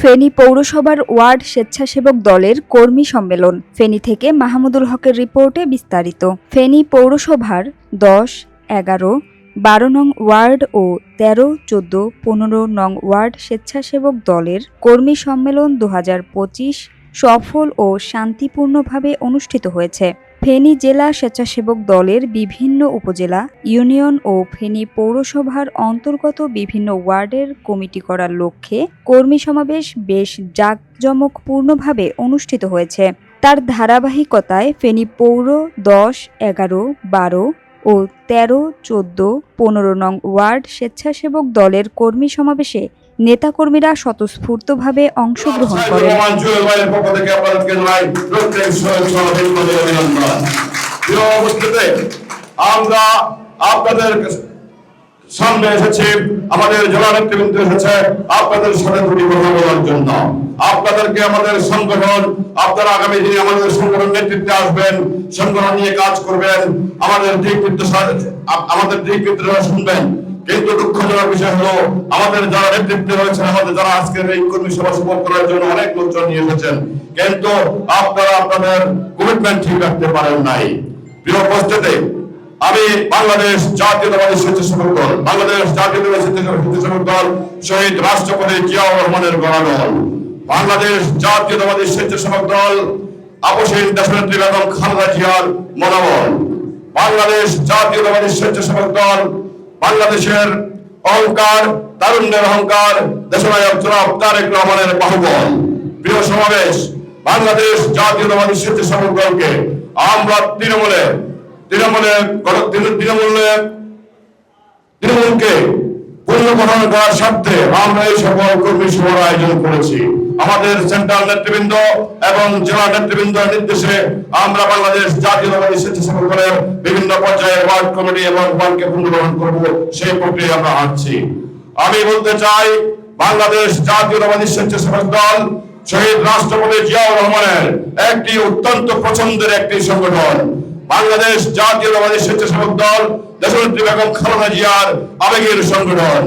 ফেনী পৌরসভার ওয়ার্ড স্বেচ্ছাসেবক দলের কর্মী সম্মেলন। ফেনী থেকে মাহমুদুল হকের রিপোর্টে বিস্তারিত। ফেনী পৌরসভার 10, 11, 12 নং ওয়ার্ড ও 13, 14, 15 নং ওয়ার্ড স্বেচ্ছাসেবক দলের কর্মী সম্মেলন 2025 সফল ও শান্তিপূর্ণভাবে অনুষ্ঠিত হয়েছে। ফেনী জেলা স্বেচ্ছাসেবক দলের বিভিন্ন উপজেলা, ইউনিয়ন ও ফেনী পৌরসভার অন্তর্গত বিভিন্ন ওয়ার্ডের কমিটি করার লক্ষ্যে কর্মী সমাবেশ বেশ জাঁকজমকপূর্ণভাবে অনুষ্ঠিত হয়েছে। তার ধারাবাহিকতায় ফেনী পৌর 10, 11, 12 ও 13, 14, 15 নং ওয়ার্ড স্বেচ্ছাসেবক দলের কর্মী সমাবেশে নেতাকর্মীরা স্বতঃস্ফূর্তভাবে অংশগ্রহণ করেন। আমরা আপনাদের সামনে এসেছি, আমাদের জেলা নেতৃবৃন্দ এসেছে আপনাদের সাথে দুটি কথা বলার জন্য। আপনাদেরকে আমাদের সংগঠন, আপনারা আগামী দিনে আমাদের সংগঠন নেতৃত্বে আসবেন, সংগঠন নিয়ে কাজ করবেন, আমাদের দিক নির্দেশনা শুনবেন। কিন্তু দুঃখজনক বিষয় হলো আমাদের যারা নেতৃত্বে রয়েছেন, আমাদের যারা আজকের এই কর্মী সভা সফল করার জন্য অনেক লোকজন নিয়ে এসেছেন, কিন্তু আপনারা আপনাদের কমিটমেন্ট ঠিক রাখতে পারেন নাই। প্রিয় উপস্থিতি, আমি বাংলাদেশ জাতীয়তাবাদী স্বেচ্ছাসেবক দল, শহীদ রাষ্ট্রপতি জিয়াউর রহমানের গড়া দল, বাংলাদেশ জাতীয়তাবাদী স্বেচ্ছাসেবক দল আপসহীন দেশনেত্রী বেগম খালেদা জিয়ার মনোবল, বাংলাদেশ জাতীয়তাবাদী স্বেচ্ছাসেবক দল বাংলাদেশের অহংকার, তারুণ্যের অহংকার, দেশনায়ক জনাব তারেক রহমানের বাহুবল। প্রিয় সমাবেশ, বাংলাদেশ জাতীয়তাবাদী স্বেচ্ছাসেবক দলকে আমরা তৃণমূলকে পুনর্গঠন করার স্বার্থে আমরা এই সকল কর্মী সভার আয়োজন করেছি। আমাদের সেন্ট্রাল নেতৃবৃন্দ এবং জেলা নেতৃবৃন্দের নির্দেশে আমরা বাংলাদেশ জাতীয়তাবাদী স্বেচ্ছাসেবক দলের বিভিন্ন পর্যায়ে ওয়ার্ড কমিটি এবং ওয়ার্ডকে পুনর্গঠন করব, সেই প্রক্রিয়া আমরা হাঁটছি। আমি বলতে চাই, বাংলাদেশ জাতীয়তাবাদী স্বেচ্ছাসেবক দল শহীদ রাষ্ট্রপতি জিয়াউর রহমানের একটি অত্যন্ত পছন্দের একটি সংগঠন। বাংলাদেশ জাতীয়তাবাদী স্বেচ্ছাসেবক দল দেশনেত্রী বেগম খালেদা জিয়ার আবেগের সংগঠন।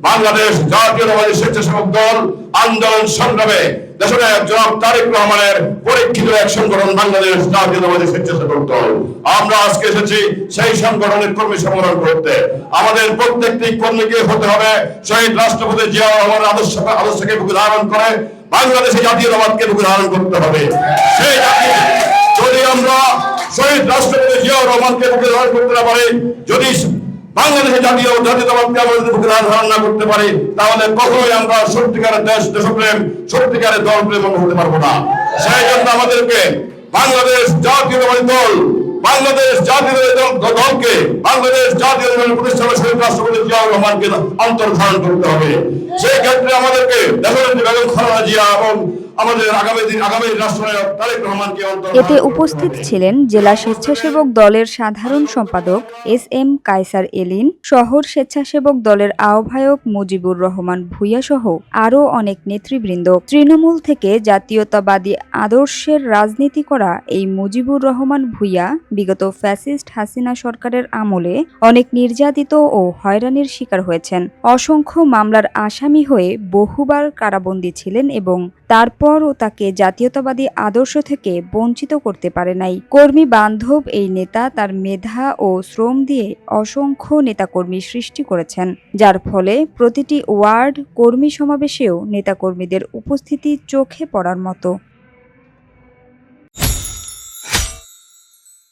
বাংলাদেশ জাতীয়তাবাদী স্বেচ্ছাসেবক দল আন্দোলন সংগ্রামে দেশনায়ক জনাব তারেক রহমানের পরীক্ষিত এক সংগঠন বাংলাদেশ জাতীয়তাবাদী স্বেচ্ছাসেবক দল। আমরা আজকে এসেছি সেই সংগঠনের কর্মী সম্মেলন করতে। আমাদের প্রত্যেকটি কর্মীকে হতে হবে শহীদ রাষ্ট্রপতি জিয়াউর রহমানের আদর্শকে বুকে ধারণ করে বাংলাদেশে জাতীয়তাবাদকে বুকে ধারণ করতে হবে। সেই যদি আমরা শহীদ রাষ্ট্রপতি জিয়াউর রহমানকে বুকে ধারণ করতে না পারি, যদি বাংলাদেশের জাতীয়তাবাদকে আমাদের বুকে ধারণ না করতে পারি, তাহলে কখনোই আমরা সত্যিকারের দেশপ্রেম, সত্যিকারের দলপ্রেম হতে পারবো না। সেই জন্য আমাদেরকে বাংলাদেশ জাতীয়তাবাদী দলকে বাংলাদেশ জাতীয়তাবাদী প্রতিষ্ঠানে শহীদ রাষ্ট্রপতি জিয়াউর রহমানকে অন্তর্ধারণ করতে হবে। সেই ক্ষেত্রে আমাদেরকে দেশনেত্রী বেগম খালেদা জিয়া এবং এতে উপস্থিত ছিলেন জেলা স্বেচ্ছাসেবক দলের সাধারণ সম্পাদক SM কায়সার এলিন, শহর স্বেচ্ছাসেবক দলের আহ্বায়ক মুজিবুর রহমান ভূঁইয়া সহ আরও অনেক নেতৃবৃন্দ। তৃণমূল থেকে জাতীয়তাবাদী আদর্শের রাজনীতি করা এই মুজিবুর রহমান ভূঁইয়া বিগত ফ্যাসিস্ট হাসিনা সরকারের আমলে অনেক নির্যাতিত ও হয়রানির শিকার হয়েছেন। অসংখ্য মামলার আসামি হয়ে বহুবার কারাবন্দী ছিলেন এবং তারপরও তাকে জাতীয়তাবাদী আদর্শ থেকে বঞ্চিত করতে পারে নাই। কর্মী বান্ধব এই নেতা তার মেধা ও শ্রম দিয়ে অসংখ্য নেতাকর্মী সৃষ্টি করেছেন, যার ফলে প্রতিটি ওয়ার্ড কর্মী সমাবেশেও নেতাকর্মীদের উপস্থিতি চোখে পড়ার মতো।